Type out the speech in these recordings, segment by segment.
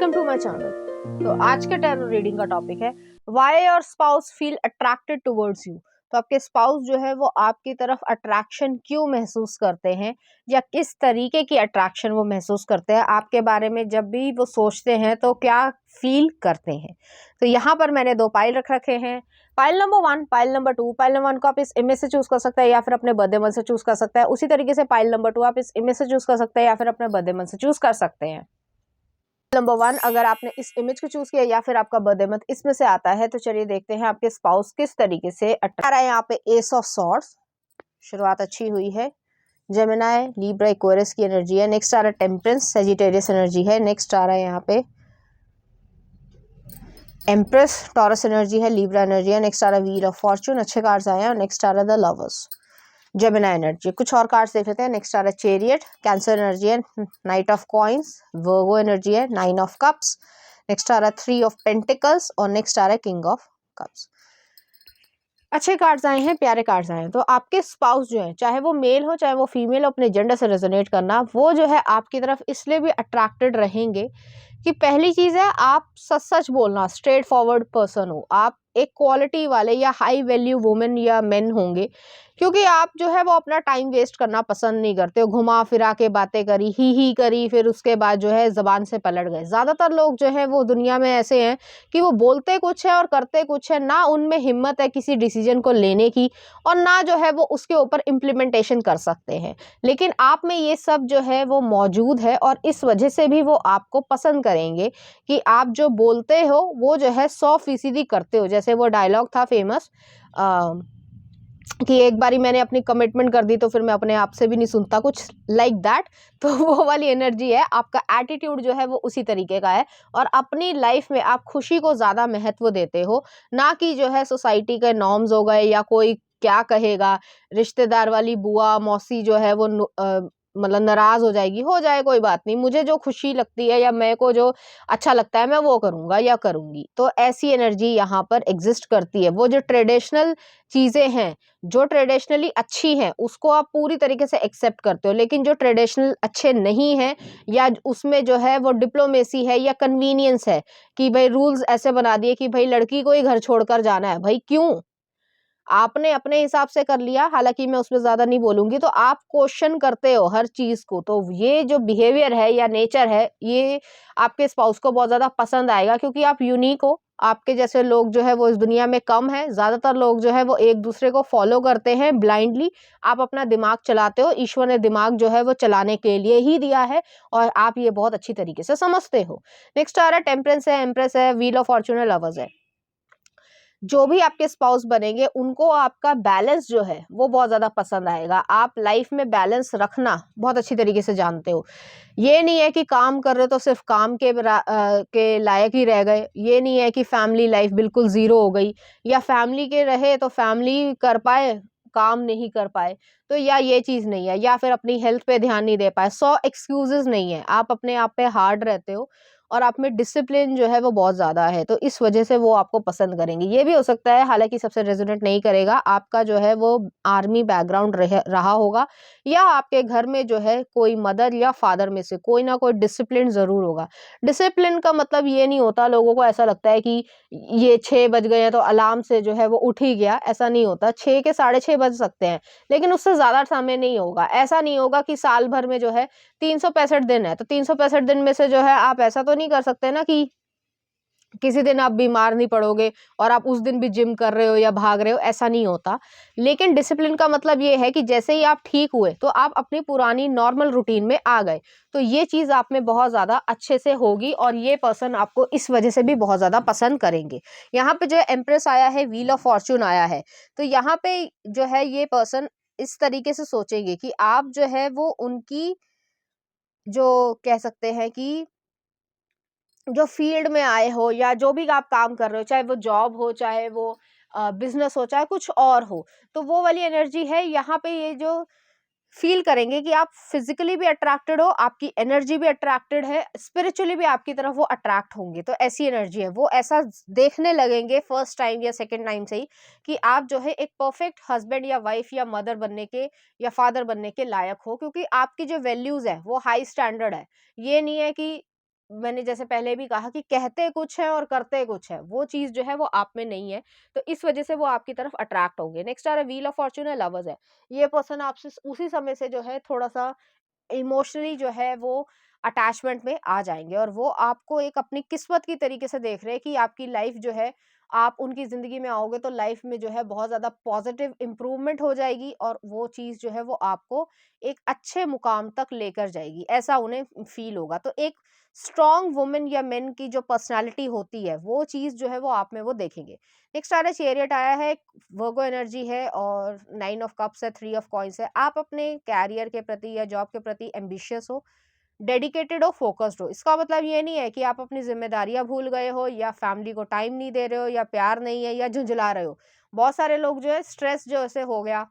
Welcome to my channel. तो आज के टैरो रीडिंग का टॉपिक है why your spouse feel attracted towards you. तो आपके स्पाउस जो है वो आपकी तरफ अट्रैक्शन क्यों महसूस करते हैं या किस तरीके की अट्रैक्शन वो महसूस करते हैं आपके बारे में, जब भी वो सोचते हैं तो क्या फील करते हैं। तो यहाँ पर मैंने दो पाइल रख रखे हैं, pile number 1, pile number 2। Pile number 1 को आप इस इमेज से चूज कर सकते हैं या फिर अपने बर्थडे मंथ से चूज कर सकते हैं। उसी तरीके से पाइल नंबर 2 आप इस इमेज से चूज कर सकते हैं या फिर अपने बर्थडे मंथ से चूज कर सकते हैं। नंबर 1 अगर आपने इस इमेज को चूज किया या फिर आपका बर्थडे मंथ इसमें से आता है, तो चलिए देखते हैं आपके स्पाउस किस तरीके से अट्रैक्ट है। यहाँ पे एस ऑफ सॉर्ड्स, शुरुआत अच्छी हुई है। जेमिनी, लिब्रा, एक्वेरियस की एनर्जी है। नेक्स्ट आ रहा है टेम्परेंस, सेजिटेरियस एनर्जी है। नेक्स्ट आ रहा है यहाँ पे एम्प्रेस, टॉरस एनर्जी है, लिब्रा एनर्जी है। नेक्स्ट आ रहा है व्हील ऑफ फॉर्चून, अच्छे कार्ड्स आए हैं। और नेक्स्ट आ रहा है द लवर्स, जेमिनी एनर्जी। कुछ और कार्ड्स देख लेते हैं। नेक्स्ट आ रहा है चेरियट, कैंसर एनर्जी है। Night of coins, Virgo energy है। 9 ऑफ कप्स। नेक्स्ट आ रहा है 3 ऑफ पेंटिकल्स और नेक्स्ट आ रहा है किंग ऑफ कप्स। अच्छे कार्ड्स आए हैं, प्यारे कार्ड्स आए हैं। तो आपके स्पाउस जो है, चाहे वो मेल हो चाहे वो फीमेल हो, अपने जेंडर से रेजोनेट करना, वो जो है आपकी तरफ इसलिए भी अट्रैक्टेड रहेंगे कि पहली चीज है आप सच सच बोलना, स्ट्रेट फॉरवर्ड पर्सन हो आप, एक क्वालिटी वाले या हाई वैल्यू वुमेन या मेन होंगे, क्योंकि आप जो है वो अपना टाइम वेस्ट करना पसंद नहीं करते हो। घुमा फिरा के बातें करी, ही करी, फिर उसके बाद जो है जबान से पलट गए। ज्यादातर लोग जो है वो दुनिया में ऐसे हैं कि वो बोलते कुछ है और करते कुछ है, ना उनमें हिम्मत है किसी डिसीजन को लेने की और ना जो है वो उसके ऊपर इम्प्लीमेंटेशन कर सकते हैं। लेकिन आप में ये सब जो है वो मौजूद है और इस वजह से भी वो आपको पसंद करेंगे कि आप जो बोलते हो वो जो है 100% करते हो। जैसे वो डायलॉग था फेमस कि एक बारी मैंने अपनी कमिटमेंट कर दी तो फिर मैं अपने आप से भी नहीं सुनता, कुछ लाइक दैट। तो वो वाली एनर्जी है, आपका एटीट्यूड जो है वो उसी तरीके का है। और अपनी लाइफ में आप खुशी को ज़्यादा महत्व देते हो, ना कि जो है सोसाइटी के नॉर्म्स हो गए या कोई क्या कहेगा, रिश्तेदार वाली बुआ मौसी जो है वो मतलब नाराज हो जाएगी, हो जाए कोई बात नहीं, मुझे जो खुशी लगती है या मेरे को जो अच्छा लगता है मैं वो करूँगा या करूँगी। तो ऐसी एनर्जी यहाँ पर एग्जिस्ट करती है। वो जो ट्रेडिशनल चीज़ें हैं, जो ट्रेडिशनली अच्छी हैं, उसको आप पूरी तरीके से एक्सेप्ट करते हो। लेकिन जो ट्रेडिशनल अच्छे नहीं हैं या उसमें जो है वो डिप्लोमेसी है या कन्वीनियंस है कि भाई रूल्स ऐसे बना दिए कि भाई लड़की को ही घर छोड़कर जाना है, भाई क्यों? आपने अपने हिसाब से कर लिया, हालांकि मैं उसमें ज्यादा नहीं बोलूंगी। तो आप क्वेश्चन करते हो हर चीज को, तो ये जो बिहेवियर है या नेचर है, ये आपके स्पाउस को बहुत ज्यादा पसंद आएगा, क्योंकि आप यूनिक हो। आपके जैसे लोग जो है वो इस दुनिया में कम है। ज्यादातर लोग जो है वो एक दूसरे को फॉलो करते हैं ब्लाइंडली। आप अपना दिमाग चलाते हो, ईश्वर ने दिमाग जो है वो चलाने के लिए ही दिया है और आप ये बहुत अच्छी तरीके से समझते हो। नेक्स्ट आ रहा है टेम्परेंस है, एम्प्रेस है, व्हील ऑफ फॉर्चून है, लवर्स है। जो भी आपके स्पाउस बनेंगे उनको आपका बैलेंस जो है वो बहुत ज्यादा पसंद आएगा। आप लाइफ में बैलेंस रखना बहुत अच्छी तरीके से जानते हो। ये नहीं है कि काम कर रहे हो तो सिर्फ काम के लायक ही रह गए। ये नहीं है कि फैमिली लाइफ बिल्कुल जीरो हो गई, या फैमिली के रहे तो फैमिली कर पाए, काम नहीं कर पाए। तो या ये चीज नहीं है, या फिर अपनी हेल्थ पे ध्यान नहीं दे पाए। 100 एक्सक्यूजेस नहीं है, आप अपने आप पे हार्ड रहते हो और आप में डिसिप्लिन जो है वो बहुत ज्यादा है, तो इस वजह से वो आपको पसंद करेंगे। ये भी हो सकता है, हालांकि सबसे रेजोनेट नहीं करेगा, आपका जो है वो आर्मी बैकग्राउंड रहा होगा, या आपके घर में जो है कोई मदर या फादर में से कोई ना कोई डिसिप्लिन जरूर होगा। डिसिप्लिन का मतलब ये नहीं होता, लोगों को ऐसा लगता है कि ये 6 बज गए हैं तो अलार्म से जो है वो उठ ही गया, ऐसा नहीं होता। 6 के 6:30 बज सकते हैं, लेकिन उससे ज्यादा समय नहीं होगा। ऐसा नहीं होगा कि साल भर में जो है 365 दिन है, तो 365 दिन में से जो है आप ऐसा तो नहीं कर सकते ना कि किसी दिन आप बीमार नहीं पड़ोगे और आप उस दिन भी जिम कर रहे हो या भाग रहे हो, ऐसा नहीं होता। लेकिन डिसिप्लिन का मतलब ये है कि जैसे ही आप ठीक हुए तो आप अपनी पुरानी नॉर्मल रूटीन में आ गए। तो ये चीज आप में बहुत ज्यादा अच्छे से होगी और ये पर्सन आपको इस वजह से भी बहुत ज्यादा पसंद करेंगे। यहाँ पे जो एम्प्रेस आया है, व्हील ऑफ फॉर्चून आया है, तो यहाँ पे जो है ये पर्सन इस तरीके से सोचेंगे कि आप जो है वो उनकी, जो कह सकते हैं कि जो फील्ड में आए हो या जो भी आप काम कर रहे हो, चाहे वो जॉब हो, चाहे वो बिजनेस हो, चाहे कुछ और हो, तो वो वाली एनर्जी है यहाँ पे। ये जो फील करेंगे कि आप फिजिकली भी अट्रैक्टेड हो, आपकी एनर्जी भी अट्रैक्टेड है, स्पिरिचुअली भी आपकी तरफ वो अट्रैक्ट होंगे। तो ऐसी एनर्जी है, वो ऐसा देखने लगेंगे फर्स्ट टाइम या सेकंड टाइम से ही कि आप जो है एक परफेक्ट हस्बैंड या वाइफ या मदर बनने के या फादर बनने के लायक हो, क्योंकि आपकी जो वैल्यूज है वो हाई स्टैंडर्ड है। ये नहीं है कि मैंने जैसे पहले भी कहा कि कहते कुछ है और करते कुछ है, वो चीज़ जो है वो आप में नहीं है, तो इस वजह से वो आपकी तरफ अट्रैक्ट होंगे। नेक्स्ट आ रहा है व्हील ऑफ फॉर्च्यून है, लवर्स है। ये पर्सन आपसे उसी समय से जो है थोड़ा-सा इमोशनली जो है वो अटैचमेंट में आ जाएँगे, और वो आपको एक अपनी किस्मत की तरीके से देख रहे हैं कि आपकी लाइफ जो है, आप उनकी ज़िंदगी में आओगे तो लाइफ में जो है बहुत ज़्यादा पॉजिटिव इम्प्रूवमेंट हो जाएगी, और वो चीज़ जो है वो आपको एक अच्छे मुकाम तक लेकर जाएगी, ऐसा उन्हें फ़ील होगा। तो एक स्ट्रॉन्ग वुमन या मेन की जो पर्सनैलिटी होती है, वो चीज़ जो है वो आप में वो देखेंगे। नेक्स्ट आ रहा है चैरियट आया है, वर्गो एनर्जी है, और 9 ऑफ कप्स है, 3 ऑफ कॉइन्स है। आप अपने कैरियर के प्रति या जॉब के प्रति एम्बिशियस हो, डेडिकेटेड हो, फोकस्ड हो। इसका मतलब ये नहीं है कि आप अपनी ज़िम्मेदारियाँ भूल गए हो, या फैमिली को टाइम नहीं दे रहे हो, या प्यार नहीं है, या झुँझला रहे हो। बहुत सारे लोग जो है स्ट्रेस जो ऐसे हो गया,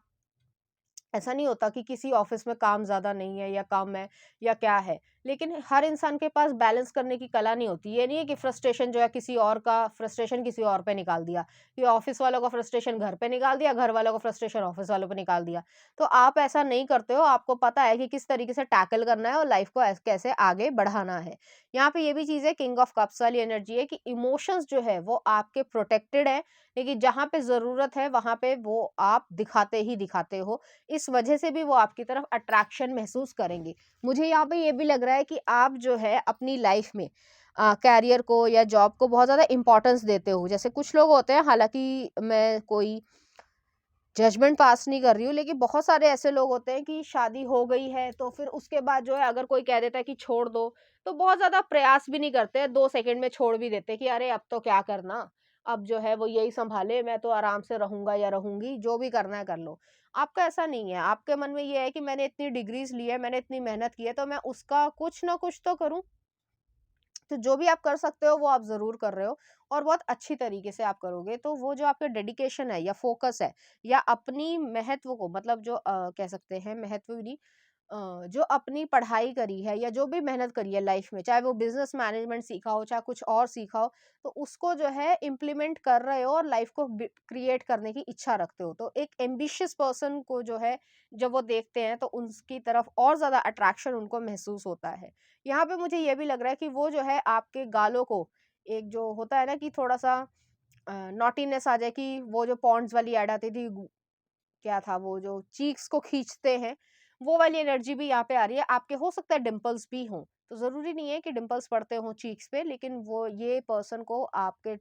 ऐसा नहीं होता कि किसी ऑफिस में काम ज़्यादा नहीं है या कम है या क्या है, लेकिन हर इंसान के पास बैलेंस करने की कला नहीं होती। ये नहीं है कि फ्रस्ट्रेशन जो है किसी और का फ्रस्ट्रेशन किसी और पे निकाल दिया, ये ऑफिस वालों का फ्रस्ट्रेशन घर पे निकाल दिया, घर वालों का फ्रस्ट्रेशन ऑफिस वालों पे निकाल दिया। तो आप ऐसा नहीं करते हो, आपको पता है कि किस तरीके से टैकल करना है और लाइफ को कैसे आगे बढ़ाना है। यहाँ पे ये भी चीज़ है, किंग ऑफ कप्स वाली एनर्जी है कि इमोशंस जो है वो आपके प्रोटेक्टेड है, लेकिन जहाँ पे ज़रूरत है वहाँ पे वो आप दिखाते ही दिखाते हो। इस वजह से भी वो आपकी तरफ अट्रैक्शन महसूस करेंगे। मुझे यहाँ पे ये भी लग रहा है कि आप जो है अपनी लाइफ में करियर को या जॉब को बहुत ज़्यादा इम्पोर्टेंस देते हो। जैसे कुछ लोग होते हैं, हालाँकि मैं कोई जजमेंट पास नहीं कर रही हूँ, लेकिन बहुत सारे ऐसे लोग होते हैं कि शादी हो गई है तो फिर उसके बाद जो है अगर कोई कह देता है कि छोड़ दो, तो बहुत ज़्यादा प्रयास भी नहीं करते हैं, 2 सेकंड में छोड़ भी देते हैं कि अरे अब तो क्या करना, अब जो है वो यही सँभाले, मैं तो आराम से रहूँगा या रहूँगी, जो भी करना है कर लो। आपका ऐसा नहीं है, आपके मन में ये है कि मैंने इतनी डिग्रीज़ ली है, मैंने इतनी मेहनत की है, तो मैं उसका कुछ ना कुछ तो करूँ। तो जो भी आप कर सकते हो वो आप ज़रूर कर रहे हो, और बहुत अच्छी तरीके से आप करोगे। तो वो जो आपका डेडिकेशन है या फ़ोकस है, या अपनी महत्व को, मतलब जो कह सकते हैं महत्व भी नहीं, जो अपनी पढ़ाई करी है या जो भी मेहनत करी है लाइफ में, चाहे वो बिज़नेस मैनेजमेंट सीखा हो, चाहे कुछ और सीखा हो, तो उसको जो है इम्प्लीमेंट कर रहे हो और लाइफ को क्रिएट करने की इच्छा रखते हो। तो एक एम्बिशियस पर्सन को जो है, जब वो देखते हैं तो उनकी तरफ और ज़्यादा अट्रैक्शन उनको महसूस होता है। यहाँ पे मुझे ये भी लग रहा है कि वो जो है आपके गालों को, एक जो होता है ना कि थोड़ा-सा नॉटीनेस आ जाए, कि वो जो पॉन्ड्स वाली ऐड आती थी, क्या था वो जो चीक्स को खींचते हैं, वो वाली एनर्जी भी यहाँ पे आ रही है। आपके हो सकता है डिंपल्स भी हों, तो ज़रूरी नहीं है कि डिंपल्स पड़ते हों चीक्स पे, लेकिन वो ये पर्सन को आपके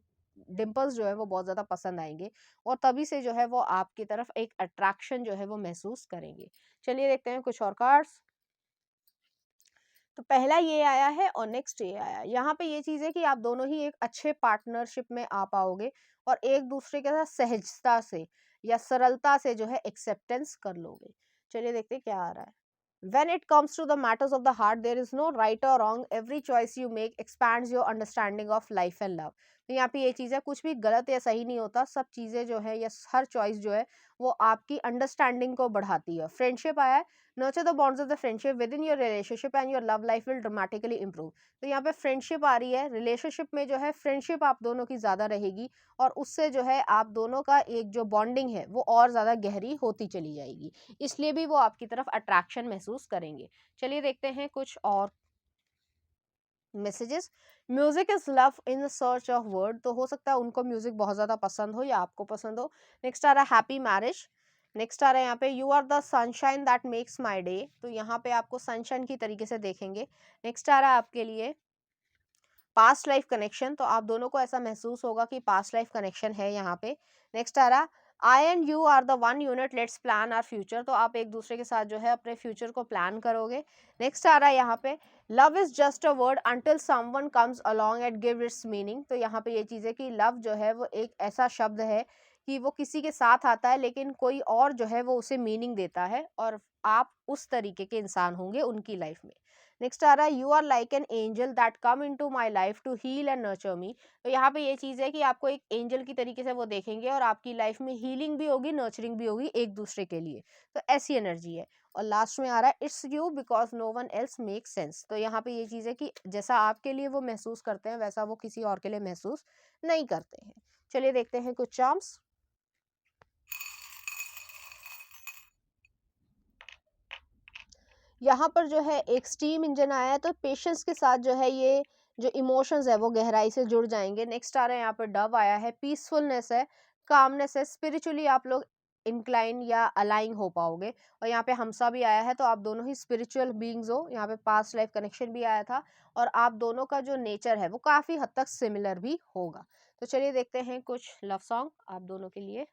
डिंपल्स जो है वो बहुत ज़्यादा पसंद आएँगे, और तभी से जो है वो आपकी तरफ एक अट्रैक्शन जो है वो महसूस करेंगे। चलिए देखते हैं कुछ और कार्ड्स। तो पहला ये आया है और नेक्स्ट ये आया है। यहाँ पे ये चीज़ है कि आप दोनों ही एक अच्छे पार्टनरशिप में आ पाओगे, और एक दूसरे के साथ सहजता से या सरलता से जो है एक्सेप्टेंस कर लोगे। चलिए देखते हैं क्या आ रहा है। When it comes to the matters of the heart, there is no right or wrong. Every choice you make expands your understanding of life and love. तो यहाँ पे ये चीज़ है, कुछ भी गलत या सही नहीं होता, सब चीज़ें जो है या हर चॉइस जो है वो आपकी अंडरस्टैंडिंग को बढ़ाती है। फ्रेंडशिप आया है, nurture the bonds of the friendship with in your relationship and your love life will dramatically improve. तो यहाँ पे फ्रेंडशिप आ रही है, रिलेशनशिप में जो है फ्रेंडशिप आप दोनों की ज़्यादा रहेगी, और उससे जो है आप दोनों का एक जो बॉन्डिंग है वो और ज़्यादा गहरी होती चली जाएगी, इसलिए भी वो आपकी तरफ अट्रैक्शन महसूस करेंगे। चलिए देखते हैं कुछ और messages. Music is love in search of word, तो हो सकता है उनको म्यूजिक बहुत ज़्यादा पसंद हो या आपको पसंद हो। नेक्स्ट आ रहा है हैप्पी मैरिज। नेक्स्ट आ रहा है यहाँ पे you are the sunshine that makes my day, तो यहाँ पे आपको सनशाइन की तरीके से देखेंगे। नेक्स्ट आ रहा है आपके लिए पास्ट लाइफ कनेक्शन, तो आप दोनों को ऐसा महसूस होगा कि पास्ट लाइफ कनेक्शन है यहाँ पे। नेक्स्ट आ रहा I and you are the one unit, let's plan our future, तो आप एक दूसरे के साथ जो है अपने फ्यूचर को प्लान करोगे। नेक्स्ट आ रहा है यहाँ पे love is just a word until someone comes along and give its meaning, तो यहाँ पे ये चीज़ है कि लव जो है वो एक ऐसा शब्द है कि वो किसी के साथ आता है, लेकिन कोई और जो है वो उसे मीनिंग देता है, और आप उस तरीके के इंसान होंगे उनकी लाइफ में। नेक्स्ट आ रहा है you are like an angel that come into my life to heal and nurture me, तो यहाँ पे ये चीज़ है कि आपको एक एंजल की तरीके से वो देखेंगे, और आपकी लाइफ में हीलिंग भी होगी, नर्चरिंग भी होगी एक दूसरे के लिए, तो ऐसी एनर्जी है। और लास्ट में आ रहा है it's you because no one else make sense, तो यहाँ पे ये चीज़ है कि जैसा आपके लिए वो महसूस करते हैं वैसा वो किसी और के लिए महसूस नहीं करते हैं। चलिए देखते हैं कुछ चार्म्स। यहाँ पर जो है एक स्टीम इंजन आया है, तो पेशेंस के साथ जो है ये जो इमोशंस है वो गहराई से जुड़ जाएंगे। नेक्स्ट आ रहा है यहाँ पे डव आया है, पीसफुलनेस है, कामनेस है, स्पिरिचुअली आप लोग इंक्लाइन या अलाइन हो पाओगे। और यहाँ पे हमसा भी आया है, तो आप दोनों ही स्पिरिचुअल बीइंग्स हो। यहाँ पे पास्ट लाइफ कनेक्शन भी आया था, और आप दोनों का जो नेचर है वो काफ़ी हद तक सिमिलर भी होगा। तो चलिए देखते हैं कुछ लव सॉन्ग आप दोनों के लिए।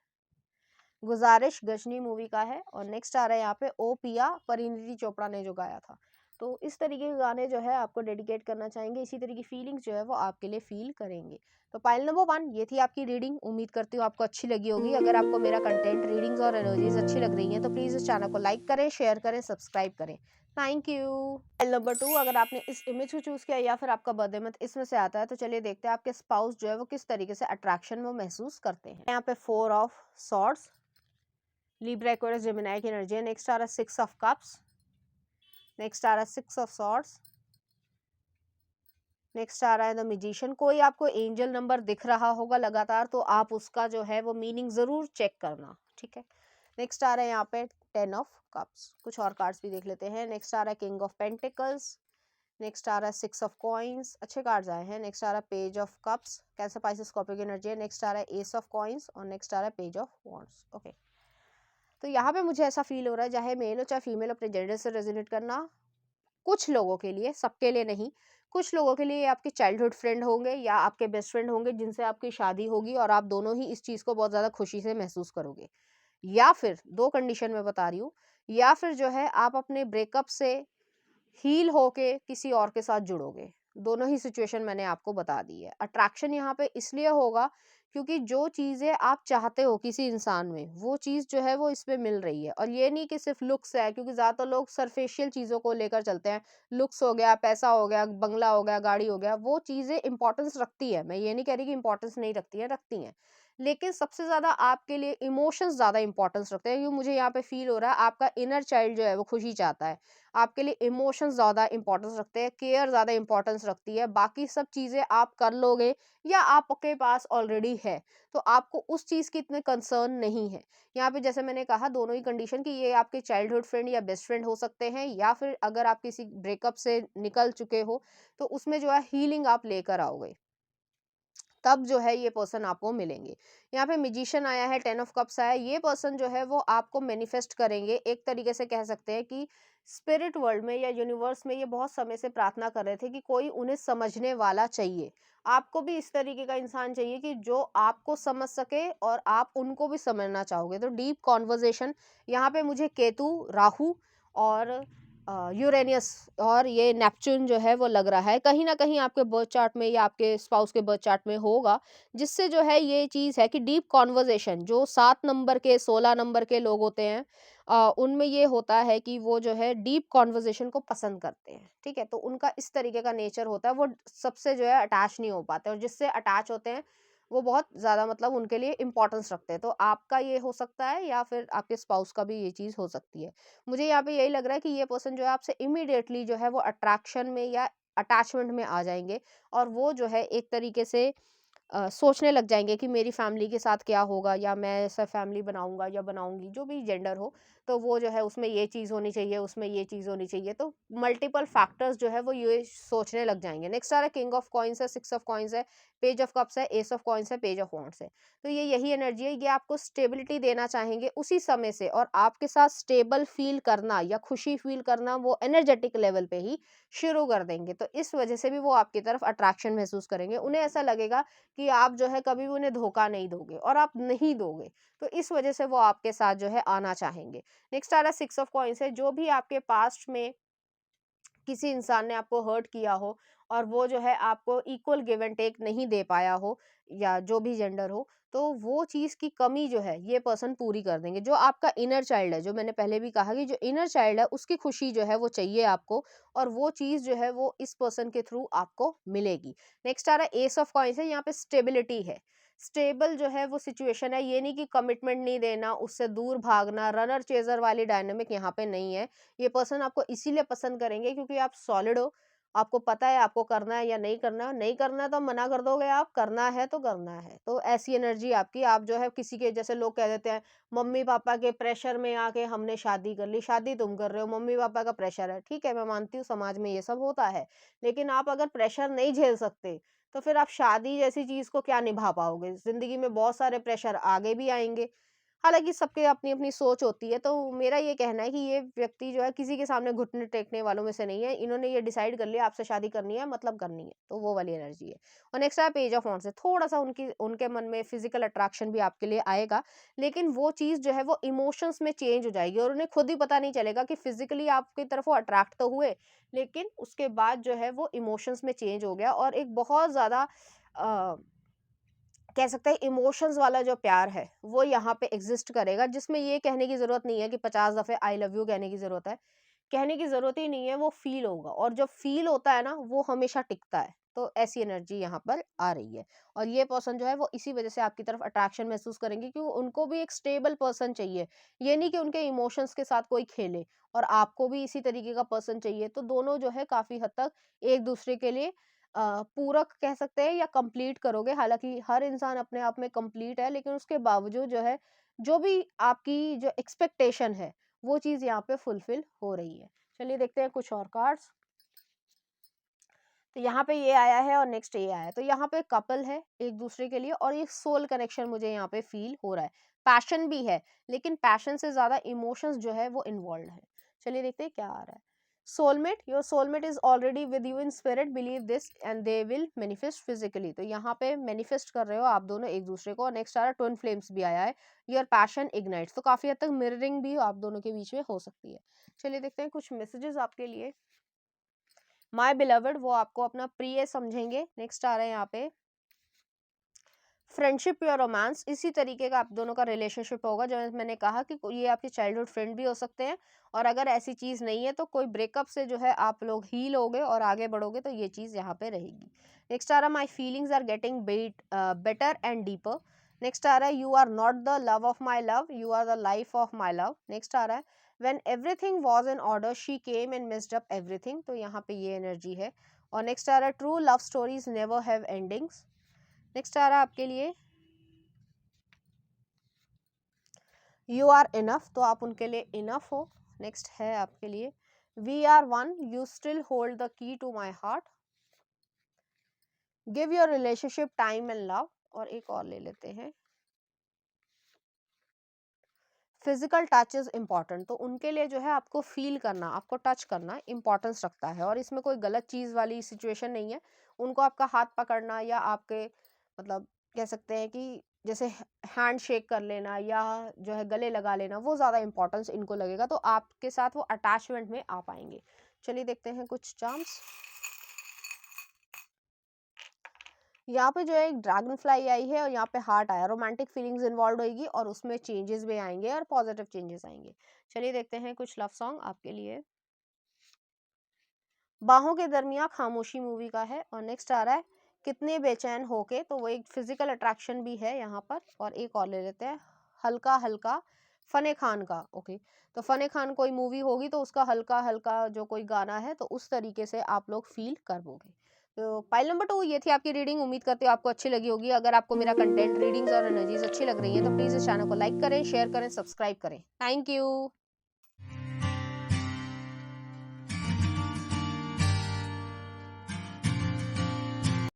गुजारिश गजनी मूवी का है, और नेक्स्ट आ रहा है यहाँ पे ओ पिया, परिणीति चोपड़ा ने जो गाया था। तो इस तरीके के गाने जो है आपको डेडिकेट करना चाहेंगे, इसी तरह की फीलिंग्स जो है वो आपके लिए फील करेंगे। तो पाइल नंबर 1 ये थी आपकी रीडिंग। उम्मीद करती हूँ आपको अच्छी लगी होगी। अगर आपको मेरा कंटेंट, रीडिंग्स और एनर्जीज अच्छी लग रही हैं तो प्लीज़ इस चैनल को लाइक करें, शेयर करें, सब्सक्राइब करें। Thank you. पाइल नंबर 2, अगर आपने इस इमेज को चूज़ किया या फिर आपका बर्थडे मंथ इसमें से आता है, तो चलिए देखते हैं आपके स्पाउस जो है वो किस तरीके से अट्रैक्शन वो महसूस करते हैं। यहाँ पे 4 of swords, Libra, Aquarius, Gemini की एनर्जी है। नेक्स्ट आ रहा है 6 ऑफ कप्स, नेक्स्ट आ रहा है 6 ऑफ सॉर्ड्स, नेक्स्ट आ रहा है द मैजिशियन। कोई आपको एंजल नंबर दिख रहा होगा लगातार, तो आप उसका जो है वो मीनिंग ज़रूर चेक करना, ठीक है। नेक्स्ट आ रहा है यहाँ पे 10 ऑफ कप्स। कुछ और कार्ड्स भी देख लेते हैं। नेक्स्ट आ रहा है किंग ऑफ पेंटिकल्स, नेक्स्ट आ रहा है 6 ऑफ कॉइन्स, अच्छे कार्ड्स आए हैं। नेक्स्ट आ रहा है page of cups, cancer Pisces Scorpio की एनर्जी है। नेक्स्ट आ रहा है एस ऑफ कॉइन्स, और नेक्स्ट आ रहा है पेज ऑफ वॉन्ड्स। ओके, तो यहाँ पे मुझे ऐसा फील हो रहा है, चाहे मेल हो चाहे फीमेल, अपने जेंडर से रेजोनेट करना। कुछ लोगों के लिए, सबके लिए नहीं, कुछ लोगों के लिए ये आपके चाइल्डहुड फ्रेंड होंगे या आपके बेस्ट फ्रेंड होंगे जिनसे आपकी शादी होगी, और आप दोनों ही इस चीज़ को बहुत ज़्यादा खुशी से महसूस करोगे। या फिर 2 कंडीशन में बता रही हूँ, या फिर जो है आप अपने ब्रेकअप से हील होके किसी और के साथ जुड़ोगे। दोनों ही सिचुएशन मैंने आपको बता दी है। अट्रैक्शन यहाँ पे इसलिए होगा क्योंकि जो चीज़ें आप चाहते हो किसी इंसान में, वो चीज़ जो है वो इसमें मिल रही है। और ये नहीं कि सिर्फ लुक्स है, क्योंकि ज़्यादातर लोग सरफेशियल चीज़ों को लेकर चलते हैं। लुक्स हो गया, पैसा हो गया, बंगला हो गया, गाड़ी हो गया, वो चीज़ें इंपॉर्टेंस रखती है। मैं ये नहीं कह रही कि इंपॉर्टेंस नहीं रखती है, रखती हैं। लेकिन सबसे ज़्यादा आपके लिए इमोशंस ज़्यादा इंपॉर्टेंस रखते हैं, क्योंकि मुझे यहाँ पे फील हो रहा है आपका इनर चाइल्ड जो है वो खुशी चाहता है। आपके लिए इमोशंस ज़्यादा इंपॉर्टेंस रखते हैं, केयर ज़्यादा इंपॉर्टेंस रखती है। बाकी सब चीज़ें आप कर लोगे या आपके पास ऑलरेडी है, तो आपको उस चीज़ की इतने कंसर्न नहीं है। यहाँ पे जैसे मैंने कहा, दोनों ही कंडीशन कि ये आपके चाइल्डहुड फ्रेंड या बेस्ट फ्रेंड हो सकते हैं, या फिर अगर आप किसी ब्रेकअप से निकल चुके हो तो उसमें जो है हीलिंग आप लेकर आओगे, तब जो है ये पर्सन आपको मिलेंगे। यहाँ पे मैजिशियन आया है, 10 ऑफ कप्स आया है। ये पर्सन जो है वो आपको मैनिफेस्ट करेंगे। एक तरीके से कह सकते हैं कि स्पिरिट वर्ल्ड में या यूनिवर्स में ये बहुत समय से प्रार्थना कर रहे थे कि कोई उन्हें समझने वाला चाहिए। आपको भी इस तरीके का इंसान चाहिए कि जो आपको समझ सके और आप उनको भी समझना चाहोगे। तो डीप कॉन्वर्जेशन, यहाँ पे मुझे केतु, राहु और यूरेनियस और ये नेपच्यून जो है वो लग रहा है। कहीं ना कहीं आपके बर्थ चार्ट में या आपके स्पाउस के बर्थ चार्ट में होगा, जिससे जो है ये चीज़ है कि डीप कॉन्वर्जेशन, जो 7 नंबर के 16 नंबर के लोग होते हैं, उनमें ये होता है कि वो जो है डीप कॉन्वर्जेशन को पसंद करते हैं, ठीक है। तो उनका इस तरीके का नेचर होता है, वो सबसे जो है अटैच नहीं हो पाते, और जिससे अटैच होते हैं वो बहुत ज़्यादा मतलब उनके लिए इंपॉर्टेंस रखते हैं। तो आपका ये हो सकता है, या फिर आपके स्पाउस का भी ये चीज़ हो सकती है। मुझे यहाँ पे यही लग रहा है कि ये पर्सन जो है आपसे इमीडिएटली जो है वो अट्रैक्शन में या अटैचमेंट में आ जाएंगे, और वो जो है एक तरीके से सोचने लग जाएंगे कि मेरी फैमिली के साथ क्या होगा, या मैं ऐसा फैमिली बनाऊंगा या बनाऊंगी, जो भी जेंडर हो, तो वो जो है उसमें ये चीज़ होनी चाहिए, उसमें ये चीज़ होनी चाहिए। तो मल्टीपल फैक्टर्स जो है वो ये सोचने लग जाएंगे। नेक्स्ट आ रहा है किंग ऑफ कॉइन्स है, 6 ऑफ कॉइन्स है, पेज ऑफ कप्स है, एस ऑफ कॉइन्स है, पेज ऑफ वॉन्ड्स है। तो ये यही एनर्जी है, ये आपको स्टेबिलिटी देना चाहेंगे उसी समय से, और आपके साथ स्टेबल फील करना या खुशी फील करना वो एनर्जेटिक लेवल पे ही शुरू कर देंगे। तो इस वजह से भी वो आपकी तरफ अट्रैक्शन महसूस करेंगे। उन्हें ऐसा लगेगा कि आप जो है कभी भी उन्हें धोखा नहीं दोगे, और आप नहीं दोगे, तो इस वजह से वो आपके साथ जो है आना चाहेंगे। नेक्स्ट आ रहा है 6 ऑफ कॉइन्स है। जो भी आपके पास्ट में किसी इंसान ने आपको हर्ट किया हो, और वो जो है आपको इक्वल गिव एंड टेक नहीं दे पाया हो, या जो भी जेंडर हो, तो वो चीज़ की कमी जो है ये पर्सन पूरी कर देंगे। जो आपका इनर चाइल्ड है, जो मैंने पहले भी कहा कि जो इनर चाइल्ड है उसकी खुशी जो है वो चाहिए आपको, और वो चीज़ जो है वो इस पर्सन के थ्रू आपको मिलेगी। नेक्स्ट आ रहा है एस ऑफ कॉइन्स है। यहाँ पे स्टेबिलिटी है, स्टेबल जो है वो सिचुएशन है। ये नहीं कि कमिटमेंट नहीं देना, उससे दूर भागना, रनर चेजर वाली डायनामिक यहाँ पे नहीं है। ये पर्सन आपको इसीलिए पसंद करेंगे क्योंकि आप सॉलिड हो, आपको पता है आपको करना है या नहीं करना है, नहीं करना है तो मना कर दोगे आप, करना है तो करना है। तो ऐसी एनर्जी आपकी, आप जो है किसी के, जैसे लोग कह देते हैं मम्मी-पापा के प्रेशर में आके हमने शादी कर ली, शादी तुम कर रहे हो, मम्मी-पापा का प्रेशर है। ठीक है, मैं मानती हूँ समाज में ये सब होता है, लेकिन आप अगर प्रेशर नहीं झेल सकते, तो फिर आप शादी जैसी चीज़ को क्या निभा पाओगे? ज़िंदगी में बहुत सारे प्रेशर आगे भी आएँगे। हालाँकि सबके अपनी-अपनी सोच होती है, तो मेरा ये कहना है कि ये व्यक्ति जो है किसी के सामने घुटने टेकने वालों में से नहीं है। इन्होंने ये डिसाइड कर लिया आपसे शादी करनी है मतलब करनी है, तो वो वाली एनर्जी है। और नेक्स्ट है पेज ऑफ वांड्स है, थोड़ा-सा उनकी उनके मन में फिज़िकल अट्रैक्शन भी आपके लिए आएगा, लेकिन वो चीज़ जो है वो इमोशंस में चेंज हो जाएगी और उन्हें खुद ही पता नहीं चलेगा कि फिज़िकली आपकी तरफ वो अट्रैक्ट तो हुए, लेकिन उसके बाद जो है वो इमोशंस में चेंज हो गया और एक बहुत ज़्यादा अ कह सकते हैं इमोशंस वाला जो प्यार है, वो यहाँ पे एग्ज़िस्ट करेगा, जिसमें ये कहने की ज़रूरत नहीं है कि 50 दफ़े आई लव यू कहने की ज़रूरत है। कहने की ज़रूरत ही नहीं है, वो फ़ील होगा और जब फ़ील होता है ना, वो हमेशा टिकता है। तो ऐसी एनर्जी यहाँ पर आ रही है और ये पर्सन जो है वो इसी वज़ह से आपकी तरफ अट्रैक्शन महसूस करेंगे क्योंकि उनको भी एक स्टेबल पर्सन चाहिए। ये नहीं कि उनके इमोशंस के साथ कोई खेले और आपको भी इसी तरीके का पर्सन चाहिए। तो दोनों जो है काफ़ी हद तक एक-दूसरे के लिए पूरक कह सकते हैं या कंप्लीट करोगे। हालाँकि हर इंसान अपने आप में कंप्लीट है, लेकिन उसके बावजूद जो है, जो भी आपकी जो एक्सपेक्टेशन है, वो चीज़ यहाँ पे फुलफिल हो रही है। चलिए देखते हैं कुछ और कार्ड्स। तो यहाँ पे ये आया है और नेक्स्ट ये आया है। तो यहाँ पे कपल है एक-दूसरे के लिए और ये सोल कनेक्शन मुझे यहाँ पे फ़ील हो रहा है। पैशन भी है, लेकिन पैशन से ज़्यादा इमोशंस जो है वो इन्वॉल्व्ड है। चलिए देखते हैं क्या आ रहा है। Soulmate, your soulmate is already with you in spirit, believe this and they will manifest physically. तो यहाँ पे मैनिफेस्ट कर रहे हो आप दोनों एक-दूसरे को और नेक्स्ट आ रहा है ट्विन फ्लेम्स भी आया है। योर पैशन इग्नाइट्स, तो काफ़ी हद तक मिररिंग भी आप दोनों के बीच में हो सकती है। चलिए देखते हैं कुछ मैसेजेस आपके लिए। माय बिलवड, वो आपको अपना प्रिय समझेंगे। नेक्स्ट आ रहा है यहाँ पे फ्रेंडशिप या रोमांस, इसी तरीके का आप दोनों का रिलेशनशिप होगा। जो मैंने कहा कि ये आपके चाइल्डहुड फ्रेंड भी हो सकते हैं और अगर ऐसी चीज़ नहीं है तो कोई ब्रेकअप से जो है आप लोग हील होगे और आगे बढ़ोगे, तो ये चीज़ यहाँ पे रहेगी। नेक्स्ट आ रहा है my feelings are getting better and deeper. Next आ रहा है you are not the love of my love, you are the life of my love. Next आ रहा है when everything was in order she came and messed up everything, तो यहाँ पे ये एनर्जी है। और नेक्स्ट आ रहा है true love stories never have endings. Next आ रहा है आपके लिए यू आर इनफ, तो आप उनके लिए इनफ हो। नेक्स्ट है आपके लिए we are one, you still hold the key to my heart. Give your relationship time and love, और एक और ले लेते हैं फिजिकल टच इज इम्पॉर्टेंट, तो उनके लिए जो है आपको फील करना, आपको टच करना इम्पोर्टेंस रखता है और इसमें कोई गलत चीज़ वाली सिचुएशन नहीं है। उनको आपका हाथ पकड़ना या आपके मतलब कह सकते हैं कि जैसे हैंड शेक कर लेना या जो है गले लगा लेना, वो ज़्यादा इंपॉर्टेंस इनको लगेगा, तो आपके साथ वो अटैचमेंट में आ पाएंगे। चलिए देखते हैं कुछ चार्म्स। यहाँ पे जो है एक ड्रैगन फ्लाई आई है और यहाँ पे हार्ट आया, रोमांटिक फीलिंग्स इन्वॉल्व होगी और उसमें चेंजेस भी आएंगे और पॉजिटिव चेंजेस आएंगे। चलिए देखते हैं कुछ लव सॉन्ग आपके लिए। बाहों के दरमियान खामोशी मूवी का है और नेक्स्ट आ रहा है कितने बेचैन होके, तो वो एक फिजिकल अट्रैक्शन भी है यहाँ पर। और एक और ले लेते हैं हल्का हल्का, फने खान का। ओके, तो फने खान कोई मूवी होगी तो उसका हल्का हल्का जो कोई गाना है, तो उस तरीके से आप लोग फील कर पाओगे। तो पाइल नंबर 2 ये थी आपकी रीडिंग, उम्मीद करती हूँ आपको अच्छी लगी होगी। अगर आपको मेरा कंटेंट, रीडिंग्स और एनर्जीज अच्छी लग रही है तो प्लीज़ इस चैनल को लाइक करें, शेयर करें, सब्सक्राइब करें। Thank you.